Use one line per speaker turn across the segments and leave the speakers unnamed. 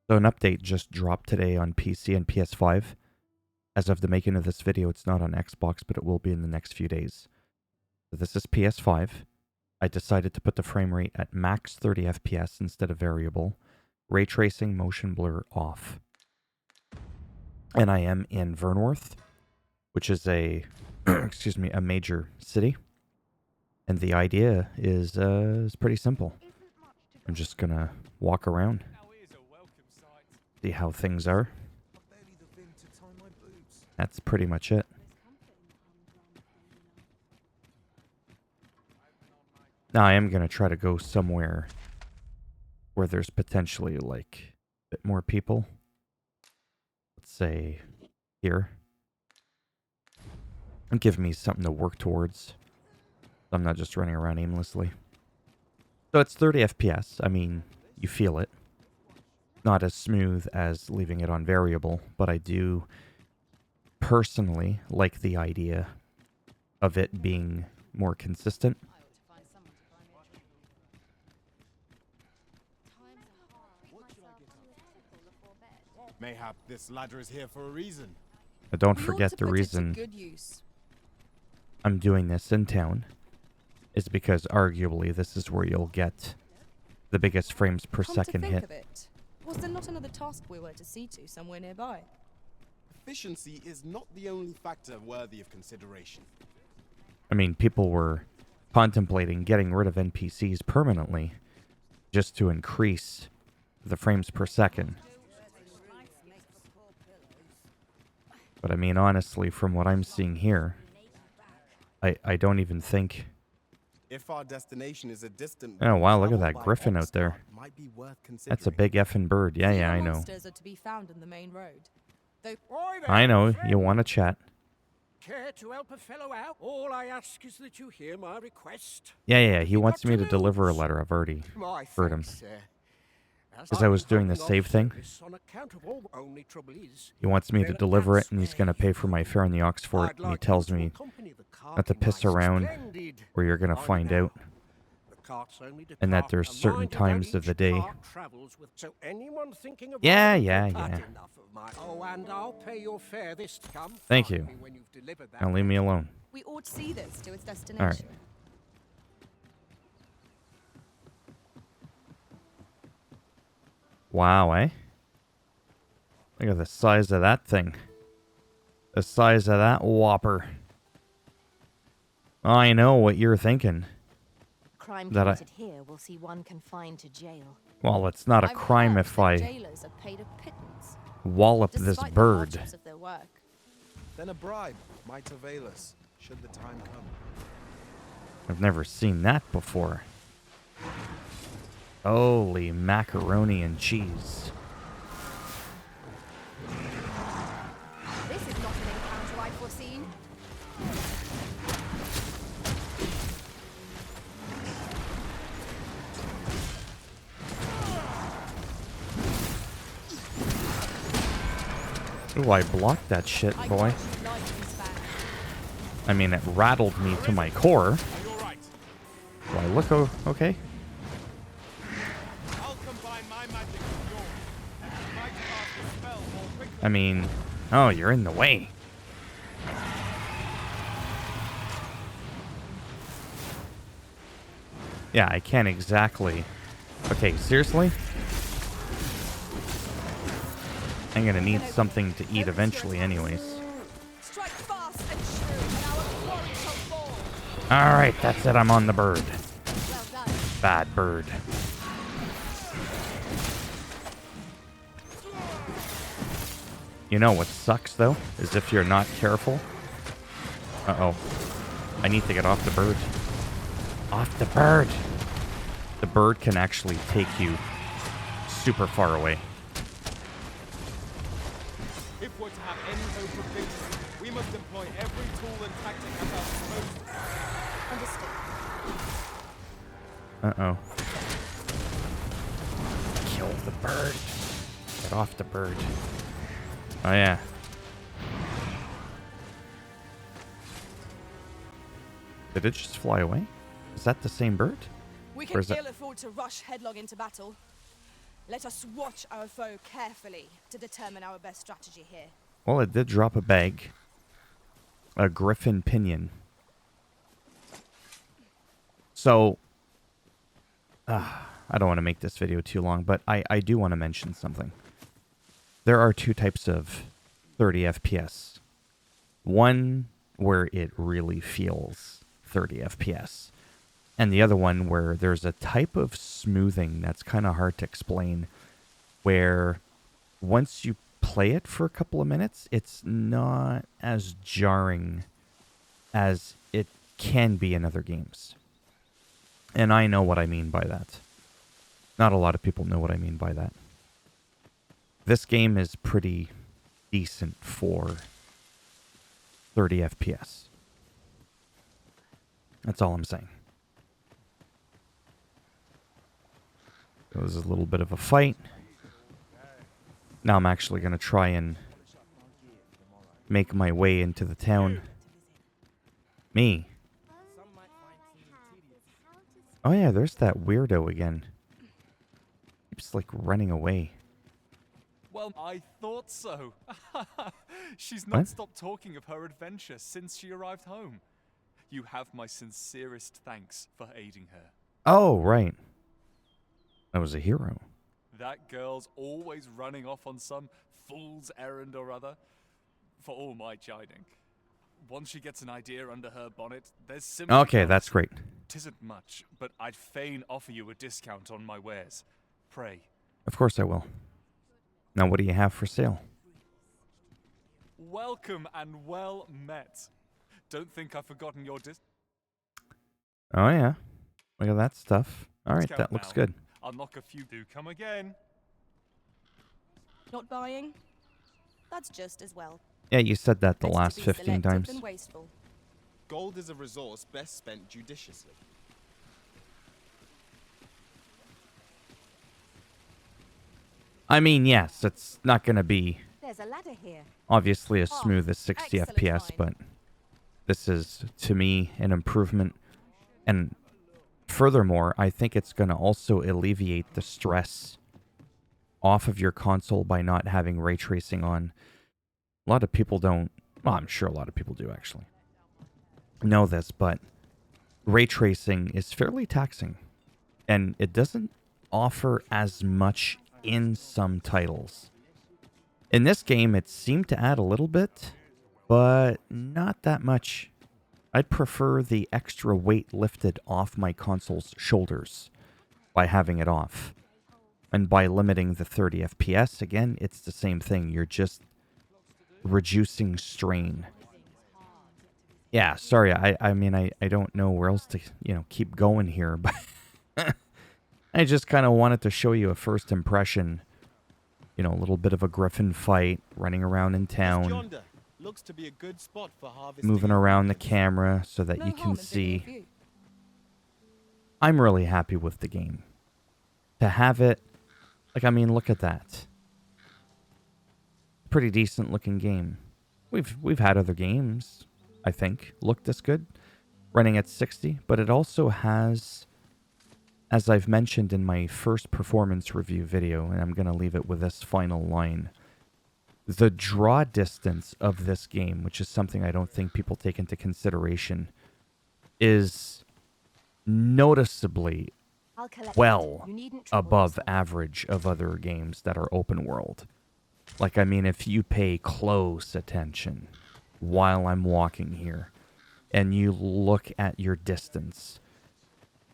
So an update just dropped today on PC and PS5. As of the making of this video, it's not on Xbox, but it will be in the next few days. So this is PS5. I decided to put the frame rate at max 30 FPS instead of variable. Ray tracing, motion blur off. And I am in Vernworth, which is a, excuse me, a major city. And the idea is pretty simple. I'm just gonna walk around, see how things are. That's pretty much it. Now I am gonna try to go somewhere where there's potentially like a bit more people. Let's say here. And give me something to work towards. I'm not just running around aimlessly. So it's 30 FPS. I mean, you feel it. Not as smooth as leaving it on variable, but I do personally like the idea of it being more consistent.
Mayhap this ladder is here for a reason.
But don't forget the reason I'm doing this in town is because arguably this is where you'll get the biggest frames per second hit.
Was there not another task we were to see to somewhere nearby?
Efficiency is not the only factor worthy of consideration.
I mean, people were contemplating getting rid of NPCs permanently just to increase the frames per second. But I mean, honestly, from what I'm seeing here, I don't even think...
If our destination is a distant...
Oh, wow, look at that griffin out there.
Might be worth
That's a big effing bird. Yeah, I know.
Monsters are to be found in the main road.
I know, you want to chat.
Care to help a fellow out? All I ask is that you hear my request.
Yeah, he wants me to deliver a letter. I've already heard him. Because I was doing the save thing. He wants me to deliver it, and he's going to pay for my fare in the Oxford, and he tells me not to piss around, or you're going to find out. And that there's certain times of the day. Yeah. Thank you. Now leave me alone.
We ought to see this to its destination.
All right. Wow, eh? Look at the size of that thing. The size of that whopper. I know what you're thinking.
Crime committed here will see one confined to jail.
Well, it's not a crime if I
Jailers are paid a pittance,
wallop this
despite the
bird.
hardships of their work.
Then a bribe might avail us, should the time come.
I've never seen that before. Holy macaroni and cheese.
This is not an encounter I'd foreseen.
Ooh, I blocked that shit, boy. I mean, it rattled me to my core. Do I look okay? I mean, oh, you're in the way. Yeah, I can't exactly... Okay, seriously? I'm gonna need something to eat eventually anyways. Alright, that's it, I'm on the bird. Bad bird. You know what sucks, though, is if you're not careful. Uh-oh. I need to get off the bird. Off the bird! The bird can actually take you super far away.
If we're to have any hope of victory, we must employ every tool and tactic at our disposal.
Uh-oh. Kill the bird. Get off the bird. Oh, yeah. Did it just fly away? Is that the same bird?
We can ill afford to rush headlong into battle. Let us watch our foe carefully to determine our best strategy here.
Well, it did drop a bag. A griffin pinion. So, I don't want to make this video too long, but I do want to mention something. There are two types of 30 FPS. One where it really feels 30 FPS. And the other one where there's a type of smoothing that's kind of hard to explain, where once you play it for a couple of minutes, it's not as jarring as it can be in other games. And I know what I mean by that. Not a lot of people know what I mean by that. This game is pretty decent for 30 FPS. That's all I'm saying. It was a little bit of a fight. Now I'm actually going to try and make my way into the town. Me. Oh yeah, there's that weirdo again. Keeps like running away.
Well, I thought so. She's not
What?
stopped talking of her adventure since she arrived home. You have my sincerest thanks for aiding her.
Oh, right. I was a hero.
That girl's always running off on some fool's errand or other, for all my chiding. Once she gets an idea under her bonnet, there's simply...
Okay, that's great.
'Tisn't much, but I'd fain offer you a discount on my wares. Pray.
Of course I will. Now what do you have for sale?
Welcome and well met. Don't think I've forgotten your
Oh yeah. Look at that stuff. Alright,
discount
that looks
now.
good.
I'll knock a few. Do come again.
Not buying? That's just as well.
Yeah, you said that the
Better to
last
be
15
selective
times.
than wasteful.
Gold is a resource best spent judiciously.
I mean, yes, it's not going to be
There's a ladder here.
obviously as
Oh,
smooth as 60
excellent
FPS,
find.
but this is, to me, an improvement. And furthermore, I think it's going to also alleviate the stress off of your console by not having ray tracing on. A lot of people don't, well, I'm sure a lot of people do actually know this, but ray tracing is fairly taxing. And it doesn't offer as much in some titles. In this game, it seemed to add a little bit, but not that much. I'd prefer the extra weight lifted off my console's shoulders by having it off. And by limiting the 30 FPS, again, it's the same thing. You're just reducing strain. Yeah, sorry, I mean, I don't know where else to, keep going here, but I just kind of wanted to show you a first impression. A little bit of a griffin fight, running around in town,
Looks to be a good spot for harvesting.
moving around the camera so that
No
you
harm
can
in taking a
see.
view.
I'm really happy with the game. To have it, look at that. Pretty decent looking game. We've had other games, I think, look this good, running at 60, but it also has, as I've mentioned in my first performance review video, and I'm going to leave it with this final line, the draw distance of this game, which is something I don't think people take into consideration, is noticeably
I'll collect
well
it. You needn't trouble
above
yourself.
average of other games that are open world. If you pay close attention while I'm walking here and you look at your distance,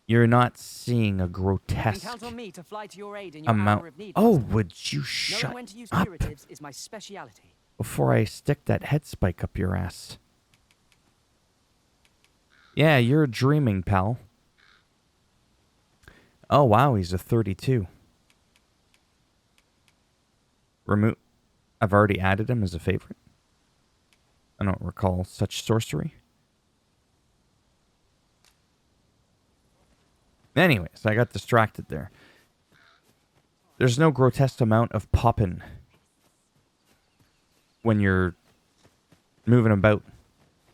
you're not seeing a
You can
grotesque
count on me to fly to your aid in your hour
amount.
of need.
Oh,
Master.
would you
Knowing
shut
when to use
up
curatives is my speciality.
before I stick that head spike up your ass? Yeah, you're dreaming, pal. Oh, wow, he's a 32. Remove. I've already added him as a favorite. I don't recall such sorcery. Anyways, I got distracted there. There's no grotesque amount of popping when you're moving about.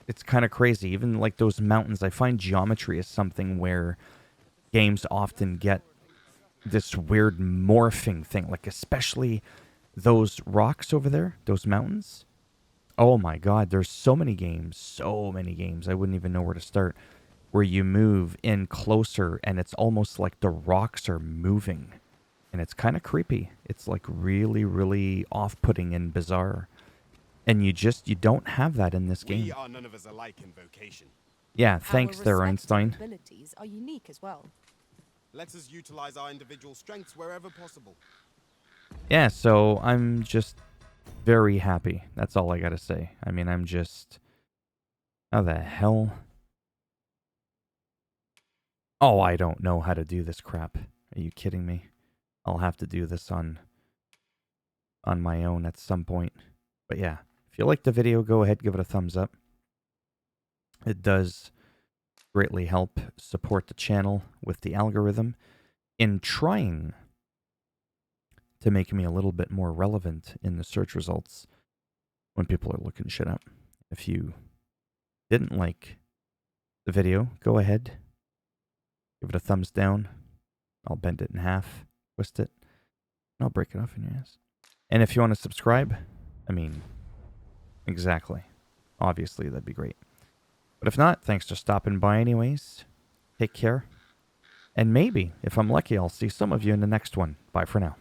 It's kind of crazy. Even like those mountains, I find geometry is something where games often get this weird morphing thing, like especially those rocks over there, those mountains. Oh my god, there's so many games, I wouldn't even know where to start, where you move in closer and it's almost like the rocks are moving. And it's kind of creepy. It's like really, really off-putting and bizarre. And you don't have that in this game.
We are none of us alike in vocation.
Yeah, thanks
Our
there,
respective
Einstein.
abilities are unique as well.
Let us utilize our individual strengths wherever possible.
Yeah, so I'm just very happy. That's all I gotta say. I mean, I'm just... How the hell? Oh, I don't know how to do this crap. Are you kidding me? I'll have to do this on my own at some point. But yeah, if you like the video, go ahead, give it a thumbs up. It does greatly help support the channel with the algorithm in trying to make me a little bit more relevant in the search results when people are looking shit up. If you didn't like the video, go ahead, give it a thumbs down. I'll bend it in half, twist it, and I'll break it off in your ass. And if you want to subscribe, I mean, exactly. Obviously, that'd be great. But if not, thanks for stopping by anyways. Take care. And maybe, if I'm lucky, I'll see some of you in the next one. Bye for now.